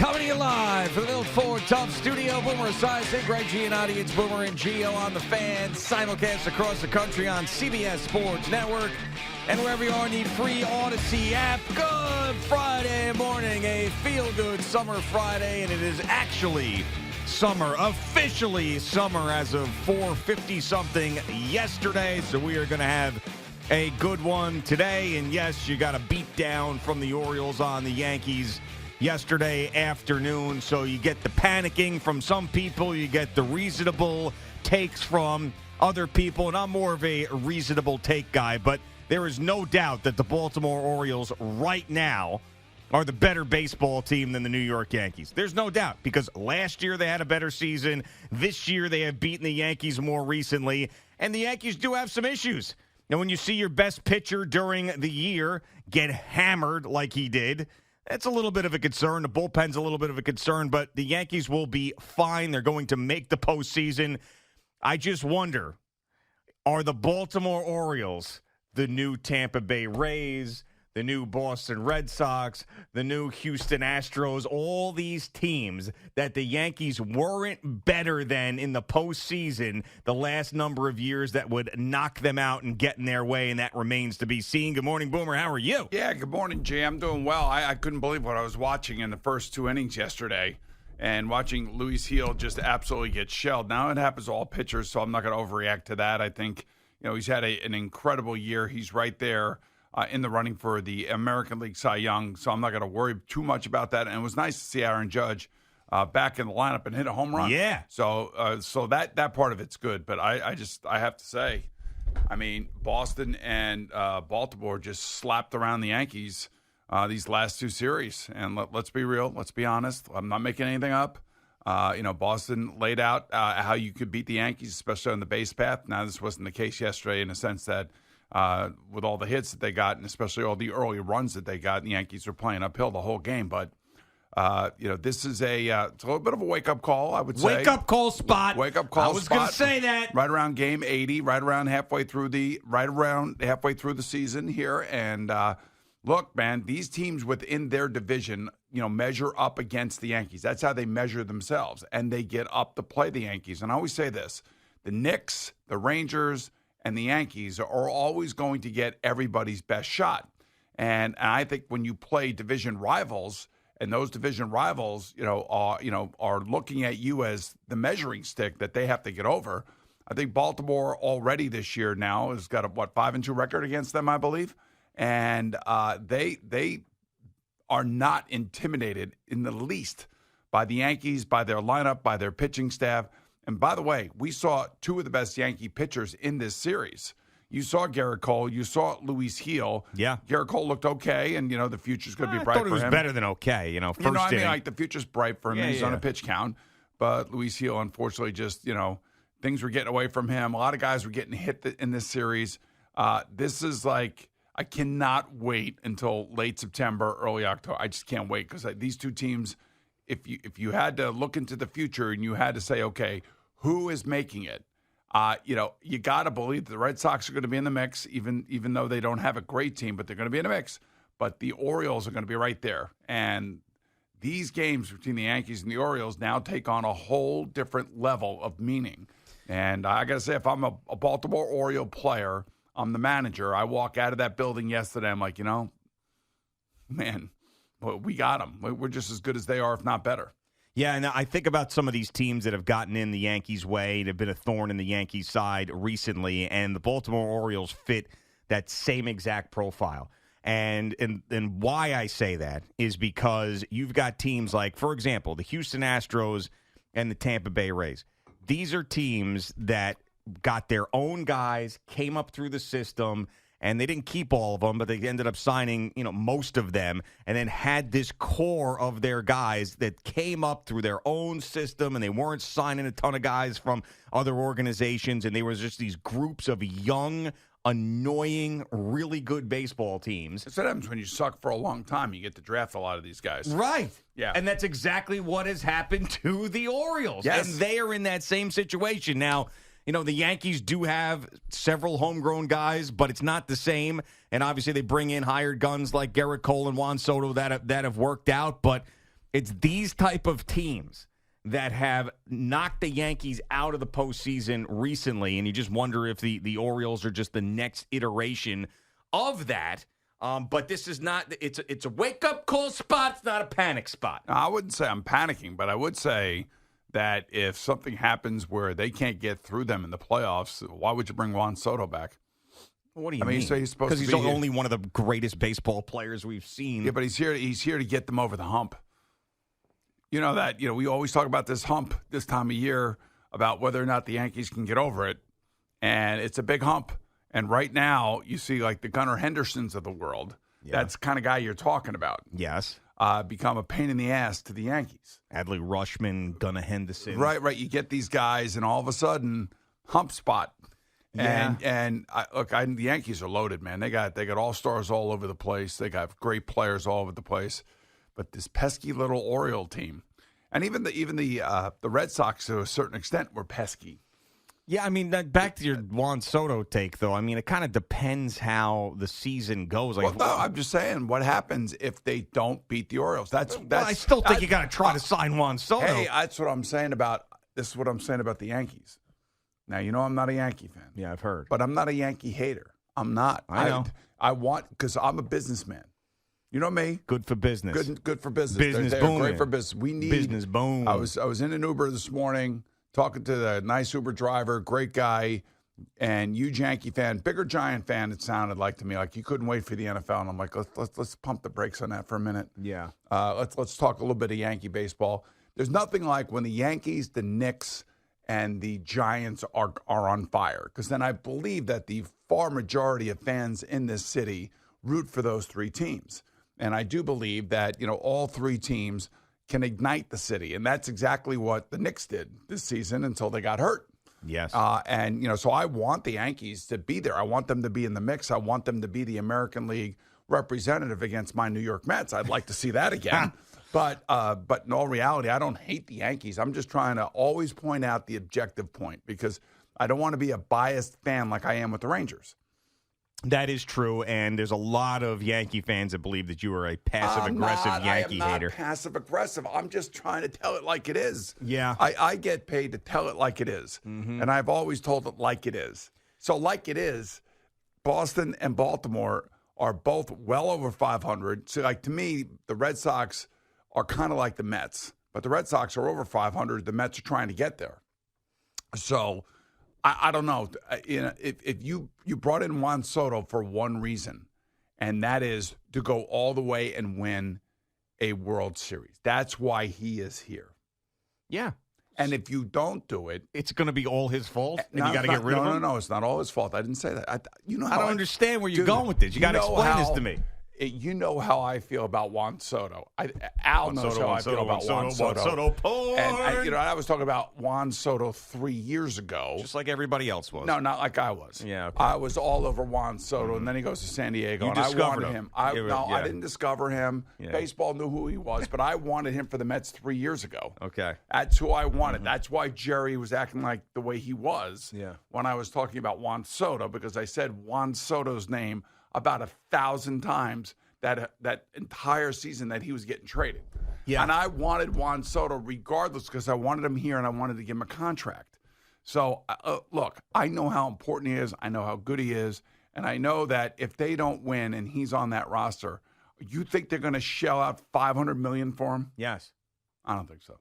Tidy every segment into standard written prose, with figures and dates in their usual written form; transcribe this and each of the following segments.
Coming to you live from the Middle Ford Tough Studio. Boomer Esiason, Greg Giannotti. It's Boomer and Gio on the Fan. Simulcast across the country on CBS Sports Network. And wherever you are in the free Odyssey app. Good Friday morning. A feel-good summer Friday. And it is actually summer. Officially summer as of 4:50-something yesterday. So we are going to have a good one today. And yes, you got a beat down from the Orioles on the Yankees yesterday afternoon, so you get the panicking from some people, you get the reasonable takes from other people, and I'm more of a reasonable take guy, but there is no doubt that the Baltimore Orioles right now are the better baseball team than the New York Yankees. There's no doubt, because last year they had a better season. This year they have beaten the Yankees more recently, and the Yankees do have some issues. Now, when you see your best pitcher during the year get hammered like he did, it's a little bit of a concern. The bullpen's a little bit of a concern, but the Yankees will be fine. They're going to make the postseason. I just wonder, are the Baltimore Orioles the new Tampa Bay Rays, the new Boston Red Sox, the new Houston Astros, all these teams that the Yankees weren't better than in the postseason the last number of years that would knock them out and get in their way, and that remains to be seen. Good morning, Boomer. How are you? Yeah, good morning, Jay. I'm doing well. I couldn't believe what I was watching in the first two innings yesterday, and watching Luis Gil just absolutely get shelled. Now, it happens to all pitchers, so I'm not going to overreact to that. I think, he's had an incredible year. He's right there in the running for the American League Cy Young, so I'm not going to worry too much about that. And it was nice to see Aaron Judge back in the lineup and hit a home run. Yeah. So that part of it's good. But I have to say, I mean, Boston and Baltimore just slapped around the Yankees these last two series. And let's be real. Let's be honest. I'm not making anything up. Boston laid out how you could beat the Yankees, especially on the base path. Now, this wasn't the case yesterday in the sense that with all the hits that they got, and especially all the early runs that they got, the Yankees were playing uphill the whole game. But, this is it's a little bit of a wake-up call, I would say. Wake-up call spot. Wake-up call spot. I was going to say that. Right around game 80, right around halfway through the season here. And, look, man, these teams within their division, measure up against the Yankees. That's how they measure themselves. And they get up to play the Yankees. And I always say this, the Knicks, the Rangers, and the Yankees are always going to get everybody's best shot. And I think when you play division rivals, and those division rivals, are looking at you as the measuring stick that they have to get over. I think Baltimore already this year now has got a 5-2 record against them, I believe. And they are not intimidated in the least by the Yankees, by their lineup, by their pitching staff. And by the way, we saw two of the best Yankee pitchers in this series. You saw Gerrit Cole. You saw Luis Gil. Yeah. Gerrit Cole looked okay, and, the future's going to be bright for him. I thought it was better than okay, first inning. The future's bright for him. He's on a pitch count. But Luis Gil, unfortunately, just, things were getting away from him. A lot of guys were getting hit in this series. This is like, I cannot wait until late September, early October. I just can't wait because these two teams, if you had to look into the future and you had to say, okay, who is making it? You got to believe the Red Sox are going to be in the mix, even though they don't have a great team, but they're going to be in the mix. But the Orioles are going to be right there. And these games between the Yankees and the Orioles now take on a whole different level of meaning. And I got to say, if I'm a Baltimore Oriole player, I'm the manager. I walk out of that building yesterday. I'm like, man, we got them. We're just as good as they are, if not better. Yeah, and I think about some of these teams that have gotten in the Yankees' way, that have been a thorn in the Yankees' side recently, and the Baltimore Orioles fit that same exact profile. And why I say that is because you've got teams like, for example, the Houston Astros and the Tampa Bay Rays. These are teams that got their own guys, came up through the system, and they didn't keep all of them, but they ended up signing, most of them, and then had this core of their guys that came up through their own system, and they weren't signing a ton of guys from other organizations, and they were just these groups of young, annoying, really good baseball teams. That's what happens when you suck for a long time. You get to draft a lot of these guys. Right. Yeah. And that's exactly what has happened to the Orioles. Yes. And they are in that same situation. Now, the Yankees do have several homegrown guys, but it's not the same. And obviously they bring in hired guns like Gerrit Cole and Juan Soto that have worked out. But It's these type of teams that have knocked the Yankees out of the postseason recently, and you just wonder if the Orioles are just the next iteration of that. But this is not. It's a wake-up call spot. It's not a panic spot. I wouldn't say I'm panicking, but I would say that if something happens where they can't get through them in the playoffs, why would you bring Juan Soto back? What do you mean? You say he's supposed to be because he's only one of the greatest baseball players we've seen. Yeah, but he's here to get them over the hump. You know that, we always talk about this hump this time of year about whether or not the Yankees can get over it. And it's a big hump. And right now, you see like the Gunnar Hendersons of the world. Yeah. That's the kind of guy you're talking about. Yes. Become a pain in the ass to the Yankees. Adley Rutschman, Gunnar Henderson. Right. You get these guys, and all of a sudden, hump spot. Yeah. The Yankees are loaded, man. They got all-stars all over the place. They got great players all over the place. But this pesky little Oriole team, and even the Red Sox to a certain extent were pesky. Yeah, I mean, back to your Juan Soto take, though. I mean, it kind of depends how the season goes. I'm just saying, what happens if they don't beat the Orioles? I still think you got to try to sign Juan Soto. Hey, that's what I'm saying about. This is what I'm saying about the Yankees. Now, I'm not a Yankee fan. Yeah, I've heard. But I'm not a Yankee hater. I'm not. I know. I want, because I'm a businessman. You know me. Good for business. Good for business. Business they're boom. Great for business. We need business boom. I was in an Uber this morning talking to the nice Uber driver, great guy, and huge Yankee fan, bigger Giant fan. It sounded like to me like you couldn't wait for the NFL. And I'm like, let's pump the brakes on that for a minute. Yeah. Let's talk a little bit of Yankee baseball. There's nothing like when the Yankees, the Knicks, and the Giants are on fire, because then I believe that the far majority of fans in this city root for those three teams. And I do believe that, all three teams can ignite the city. And that's exactly what the Knicks did this season until they got hurt. Yes. So I want the Yankees to be there. I want them to be in the mix. I want them to be the American League representative against my New York Mets. I'd like to see that again. But in all reality, I don't hate the Yankees. I'm just trying to always point out the objective point, because I don't want to be a biased fan like I am with the Rangers. That is true, and there's a lot of Yankee fans that believe that you are a passive-aggressive Yankee hater. I am not passive-aggressive. I'm just trying to tell it like it is. Yeah. I get paid to tell it like it is, and I've always told it like it is. So like it is, Boston and Baltimore are both well over 500. So like to me, the Red Sox are kind of like the Mets, but the Red Sox are over 500. The Mets are trying to get there. So I don't know. If you brought in Juan Soto for one reason, and that is to go all the way and win a World Series. That's why he is here. Yeah. And if you don't do it, it's going to be all his fault, and you got to get rid of him? No, it's not all his fault. I didn't say that. I don't understand where you're going with this. You got to explain this to me. You know how I feel about Juan Soto. Al knows how I feel about Juan Soto. And I was talking about Juan Soto 3 years ago. Just like everybody else was. No, not like I was. Yeah, okay. I was all over Juan Soto, and then he goes to San Diego, and I wanted him. I didn't discover him. Yeah. Baseball knew who he was, but I wanted him for the Mets 3 years ago. Okay. That's who I wanted. That's why Gerrit was acting like the way he was when I was talking about Juan Soto, because I said Juan Soto's name about 1,000 times that entire season that he was getting traded. Yeah. And I wanted Juan Soto regardless, because I wanted him here and I wanted to give him a contract. So, look, I know how important he is. I know how good he is. And I know that if they don't win and he's on that roster, you think they're going to shell out $500 million for him? Yes. I don't think so.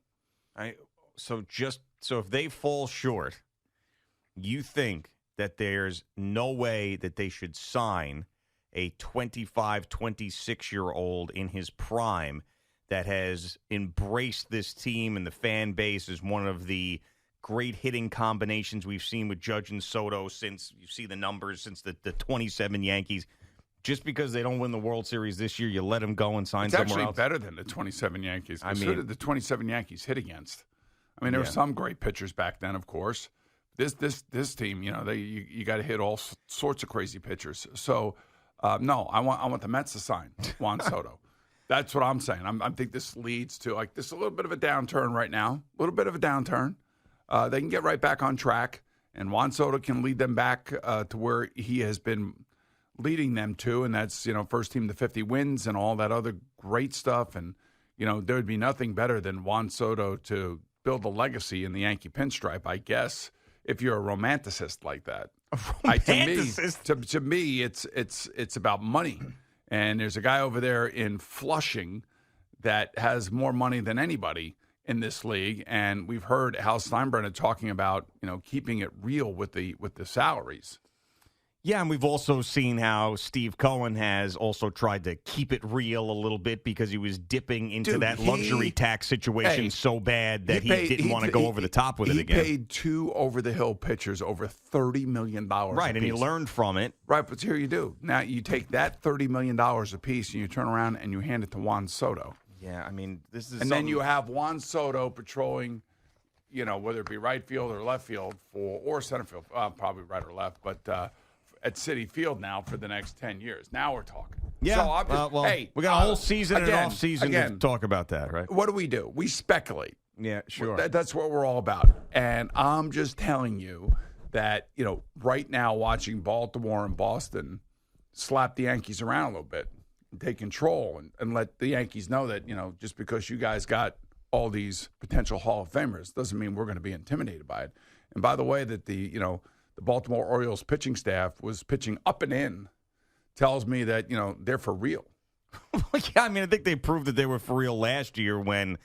So if they fall short, you think that there's no way that they should sign a 25, 26-year-old in his prime that has embraced this team and the fan base as one of the great hitting combinations we've seen with Judge and Soto since you see the numbers, since the 27 Yankees. Just because they don't win the World Series this year, you let them go and sign somewhere else? It's actually better than the 27 Yankees. Who did the 27 Yankees hit against? I mean, there were some great pitchers back then, of course. This team, you got to hit all sorts of crazy pitchers. So, no, I want the Mets to sign Juan Soto. That's what I'm saying. I think this leads to this a little bit of a downturn right now. A little bit of a downturn. They can get right back on track, and Juan Soto can lead them back to where he has been leading them to, and that's first team to 50 wins and all that other great stuff. And there would be nothing better than Juan Soto to build a legacy in the Yankee pinstripe, I guess, if you're a romanticist like that. To me, it's about money. And there's a guy over there in Flushing that has more money than anybody in this league, and we've heard Hal Steinbrenner talking about keeping it real with the salaries. Yeah, and we've also seen how Steve Cohen has also tried to keep it real a little bit because he was dipping into that luxury tax situation so bad that he didn't want to go over the top with it again. He paid 2 over-the-hill pitchers over $30 million right, and he learned from it. Right, but here you do. Now you take that $30 million apiece and you turn around and you hand it to Juan Soto. Yeah, I mean, this is then you have Juan Soto patrolling, whether it be right field or left field or center field, probably right or left, but at Citi Field now for the next 10 years. Now we're talking. Yeah. So we got a whole season and an off season to talk about that, right? What do? We speculate. Yeah, sure. That's what we're all about. And I'm just telling you that, right now watching Baltimore and Boston slap the Yankees around a little bit and take control and let the Yankees know that, just because you guys got all these potential Hall of Famers doesn't mean we're going to be intimidated by it. And by the way, that the Baltimore Orioles pitching staff was pitching up and in tells me that, they're for real. Yeah, I mean, I think they proved that they were for real last year when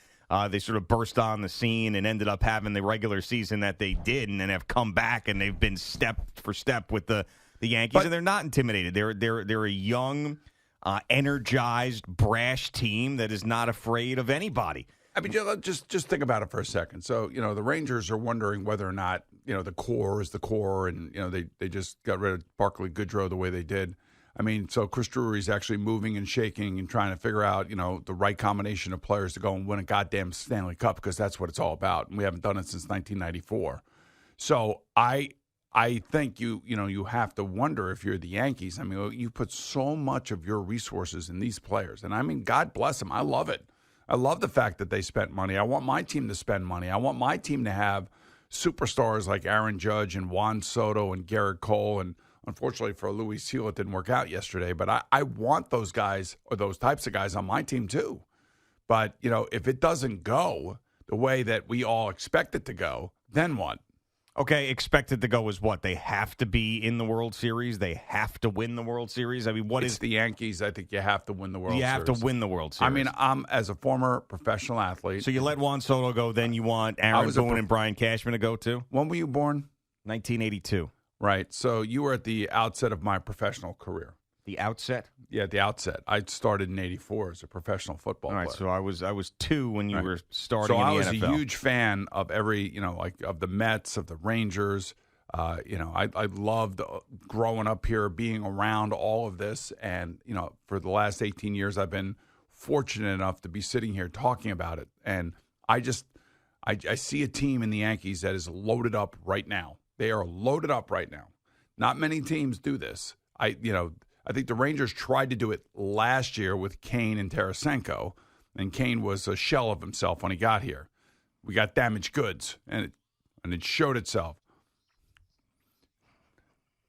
they sort of burst on the scene and ended up having the regular season that they did and then have come back and they've been step for step with the Yankees, and they're not intimidated. They're a young, energized, brash team that is not afraid of anybody. I mean, just think about it for a second. So, the Rangers are wondering whether or not, the core is the core, and, they just got rid of Barclay Goodrow the way they did. I mean, so Chris Drury's actually moving and shaking and trying to figure out, the right combination of players to go and win a goddamn Stanley Cup, because that's what it's all about. And we haven't done it since 1994. So I think you have to wonder if you're the Yankees. I mean, you put so much of your resources in these players. And I mean, God bless them. I love it. I love the fact that they spent money. I want my team to spend money. I want my team to have superstars like Aaron Judge and Juan Soto and Gerrit Cole. And unfortunately for Luis Seal, it didn't work out yesterday. But I want those guys or those types of guys on my team too. But, if it doesn't go the way that we all expect it to go, then what? Okay, expected to go is what? They have to be in the World Series? They have to win the World Series? I mean, it's the Yankees. I think you have to win the World Series. You have to win the World Series. I mean, I'm as a former professional athlete. So you let Juan Soto go, then you want Aaron Boone and Brian Cashman to go too? When were you born? 1982. Right. So you were at the outset of my professional career. The outset? Yeah, the outset. I started in '84 as a professional football player. All right, so I was 2 when you were starting in the NFL. So I was a huge fan of every, of the Mets, of the Rangers. I loved growing up here, being around all of this. And, for the last 18 years, I've been fortunate enough to be sitting here talking about it. And I see a team in the Yankees that is loaded up right now. They are loaded up right now. Not many teams do this. I think the Rangers tried to do it last year with Kane and Tarasenko, and Kane was a shell of himself when he got here. We got damaged goods, and it showed itself.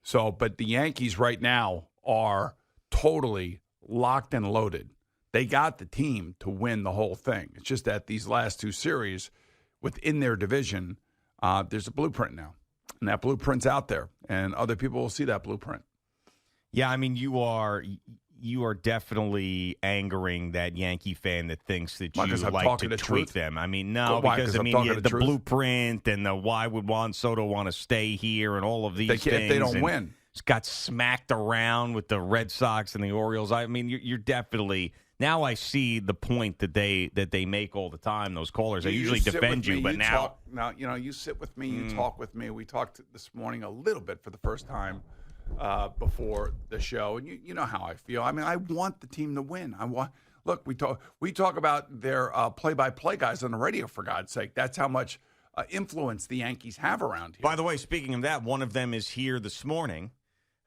So, but the Yankees right now are totally locked and loaded. They got the team to win the whole thing. It's just that these last 2 series within their division, there's a blueprint now, and that blueprint's out there, and other people will see that blueprint. Yeah, I mean, you are definitely angering that Yankee fan that thinks that you like to tweak them. I mean, no, because the blueprint and the why would Juan Soto want to stay here and all of these things. If they don't win. Got smacked around with the Red Sox and the Orioles. I mean, you're definitely now. I see the point that they make all the time. Those callers, I usually defend you, but now you sit with me, you talk with me. We talked this morning a little bit for the first time before the show, and you know how I feel. I mean, I want the team to win. We talk about their play-by-play guys on the radio, for God's sake. That's how much influence the Yankees have around here. By the way, speaking of that, one of them is here this morning.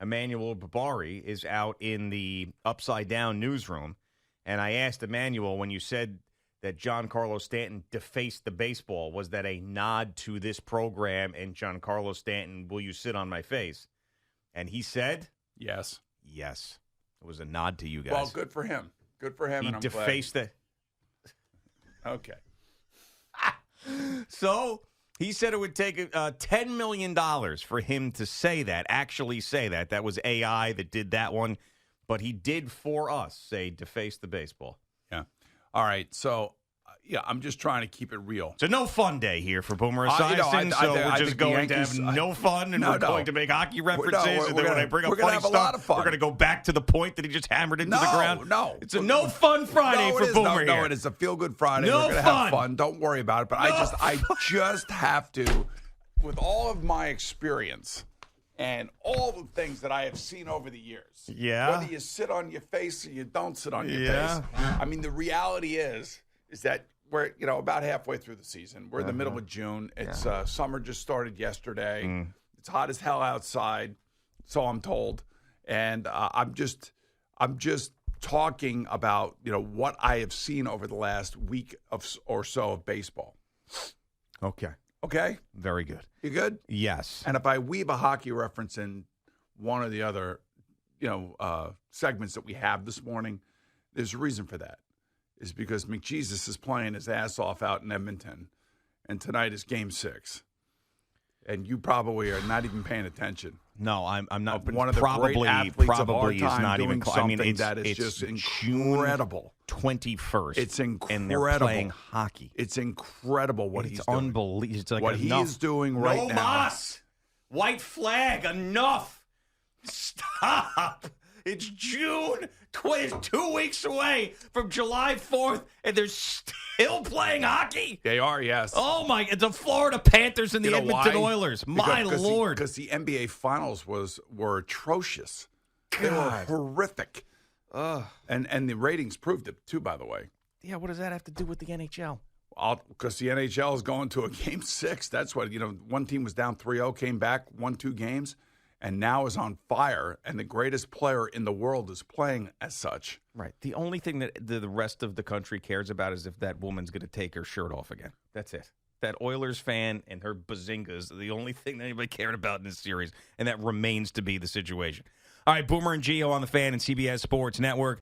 Emmanuel Babari is out in the Upside Down newsroom, and I asked Emmanuel, when you said that Giancarlo Stanton defaced the baseball, was that a nod to this program and Giancarlo Stanton, will you sit on my face? And he said, yes. Yes. It was a nod to you guys. Well, good for him. Good for him. He defaced the. Okay. So he said it would take $10 million for him to say that, actually say that. That was AI that did that one. But he did for us say deface the baseball. Yeah. All right. So, I'm just trying to keep it real. It's a no fun day here for Boomer I Esiason, we're just going Yankees, to have no fun, and we're going to make hockey references, and then when I bring up funny have a stuff, lot of fun. we're going to go back to the point that he just hammered into the ground. No, it's a no fun Friday for Boomer here. No, it is a feel good Friday. No we're going to fun. have fun. Don't worry about it. But I just have to, with all of my experience and all the things that I have seen over the years. Yeah. Whether you sit on your face or you don't sit on your face. I mean, the reality is that we're about halfway through the season. We're in the middle of June. It's summer just started yesterday. It's hot as hell outside, so I'm told. And I'm just talking about what I have seen over the last week or so of baseball. Okay. Very good. You good? Yes. And if I weave a hockey reference in one or the other, segments that we have this morning, there's a reason for that. Is because McJesus is playing his ass off out in Edmonton, and tonight is Game 6. And you probably are not even paying attention. No, I'm not. One of the probably, great athletes of our is time not doing even. something that is just incredible. June 21st. It's incredible. And they're playing hockey. It's incredible what he's doing. It's unbelievable. It's like what enough. he's doing right no now. Mas. White flag. Enough. Stop. It's June. It's 2 weeks away from July 4th, and they're still playing hockey? They are, yes. Oh, my. It's the Florida Panthers and the Edmonton why? Oilers. My Lord. Because the NBA Finals were atrocious. They were horrific. And the ratings proved it, too, by the way. Yeah, what does that have to do with the NHL? Because the NHL is going to a Game 6. That's what, one team was down 3-0, came back, won 2 games. And now is on fire, and the greatest player in the world is playing as such. Right. The only thing that the rest of the country cares about is if that woman's going to take her shirt off again. That's it. That Oilers fan and her bazingas are the only thing that anybody cared about in this series, and that remains to be the situation. All right, Boomer and Gio on the Fan and CBS Sports Network.